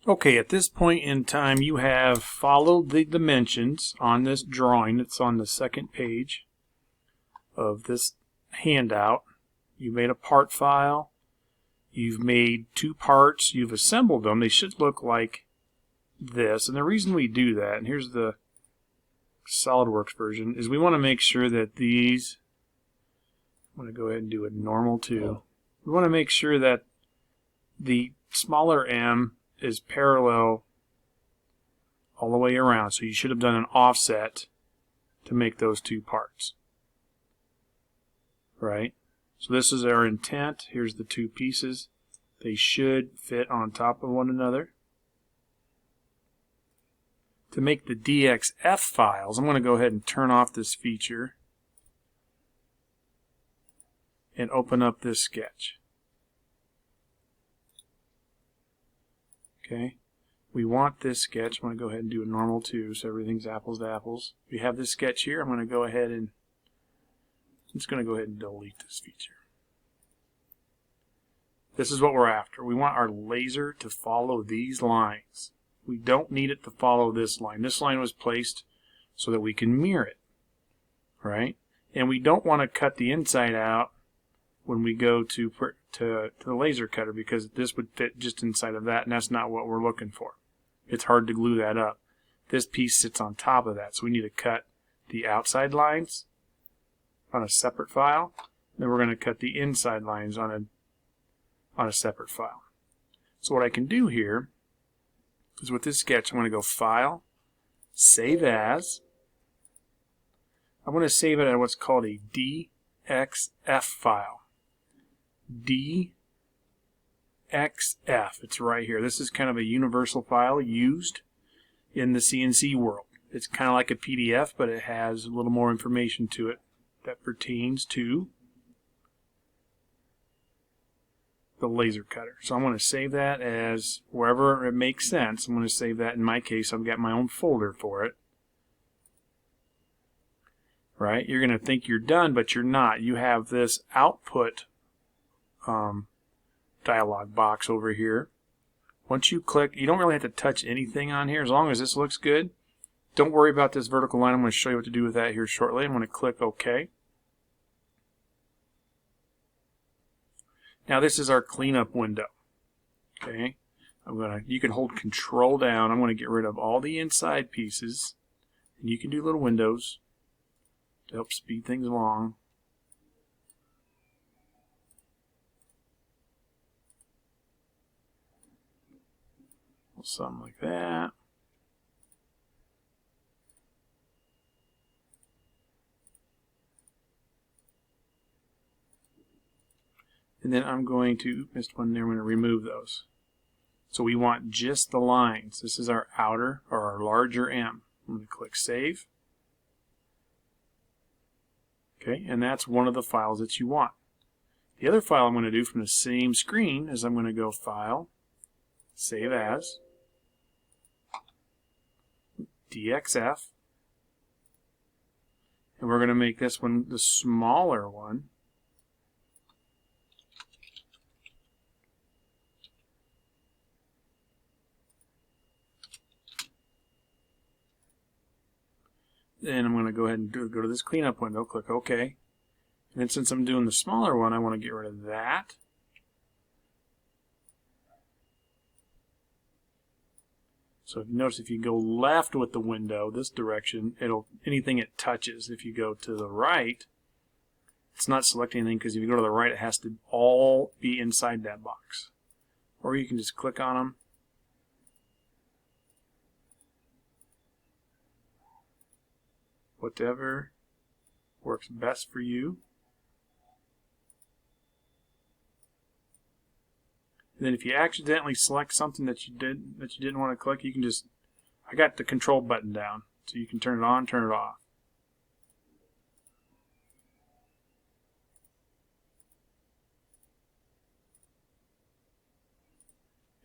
Okay, at this point in time, you have followed the dimensions on this drawing. It's on the second page of this handout. You made a part file. You've made two parts. You've assembled them. They should look like this. And the reason we do that, and here's the SolidWorks version, is we want to make sure that these, I'm going to go ahead and do a normal too. We want to make sure that the smaller M is parallel all the way around. So you should have done an offset to make those two parts. Right? So this is our intent. Here's the two pieces. They should fit on top of one another. To make the DXF files, I'm going to go ahead and turn off this feature and open up this sketch. Okay, we want this sketch. I'm going to go ahead and do a normal too, so everything's apples to apples. We have this sketch here. I'm going to go ahead and delete this feature. This is what we're after. We want our laser to follow these lines. We don't need it to follow this line. This line was placed so that we can mirror it, right? And we don't want to cut the inside out when we go to the laser cutter, because this would fit just inside of that, and that's not what we're looking for. It's hard to glue that up. This piece sits on top of that, so we need to cut the outside lines on a separate file. Then we're going to cut the inside lines on a separate file. So what I can do here is with this sketch, I'm going to go File, Save As. I'm going to save it at what's called a DXF file. DXF. It's right here. This is kind of a universal file used in the CNC world. It's kind of like a PDF, but it has a little more information to it that pertains to the laser cutter. So I'm going to save that as wherever it makes sense. I'm going to save that. In my case, I've got my own folder for it. Right? You're going to think you're done, but you're not. You have this output dialog box over here. Once you click, you don't really have to touch anything on here as long as this looks good. Don't worry about this vertical line. I'm going to show you what to do with that here shortly. I'm going to click OK. Now this is our cleanup window. Okay, you can hold Control down. I'm going to get rid of all the inside pieces, and you can do little windows to help speed things along. Something like that. And then I'm going to, missed one there, I'm going to remove those. So we want just the lines. This is our outer, or our larger M. I'm going to click Save. Okay, and that's one of the files that you want. The other file I'm going to do from the same screen is I'm going to go File, Save As, DXF, and we're going to make this one the smaller one. Then I'm going to go ahead and go to this cleanup window, click OK. And then since I'm doing the smaller one, I want to get rid of that. So if you notice, if you go left with the window, this direction, anything it touches. If you go to the right, it's not selecting anything, because if you go to the right, it has to all be inside that box. Or you can just click on them. Whatever works best for you. And then if you accidentally select something that you didn't want to click, you can just, I got the control button down, so you can turn it on, turn it off.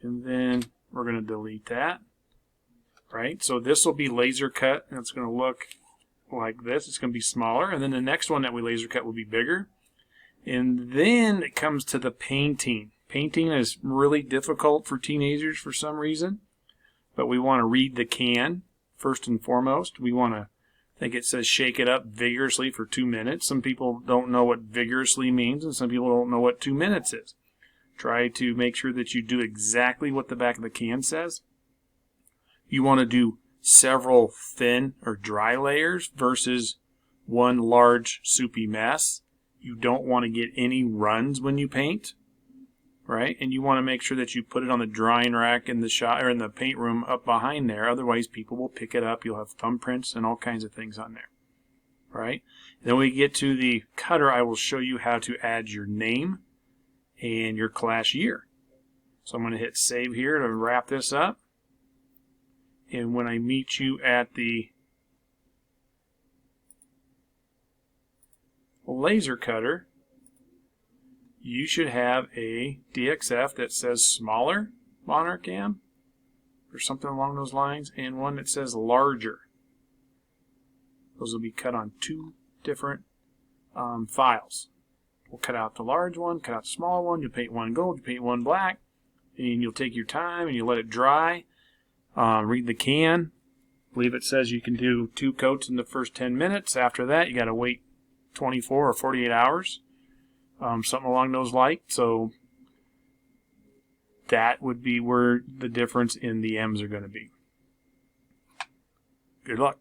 And then we're going to delete that. Right? So this will be laser cut, and it's going to look like this. It's going to be smaller, and then the next one that we laser cut will be bigger. And then it comes to the painting. Painting is really difficult for teenagers for some reason. but we want to read the can first and foremost. We want to, I think it says shake it up vigorously for 2 minutes. Some people don't know what vigorously means, and some people don't know what 2 minutes is. Try to make sure that you do exactly what the back of the can says. You want to do several thin or dry layers versus one large soupy mess. You don't want to get any runs when you paint, right? And you want to make sure that you put it on the drying rack in the shop or in the paint room up behind there. Otherwise, people will pick it up. You'll have thumbprints and all kinds of things on there, right? And then we get to the cutter. I will show you how to add your name and your class year. So I'm going to hit save here to wrap this up. And when I meet you at the laser cutter, you should have a DXF that says smaller Monarch M or something along those lines, and one that says larger. Those will be cut on 2 different files. We'll cut out the large one, cut out the small one, you'll paint one gold, you paint one black, and you'll take your time and you'll let it dry. Read the can. I believe it says you can do 2 coats in the first 10 minutes. After that, you got to wait 24 or 48 hours. Something along those lines. So that would be where the difference in the M's are going to be. Good luck.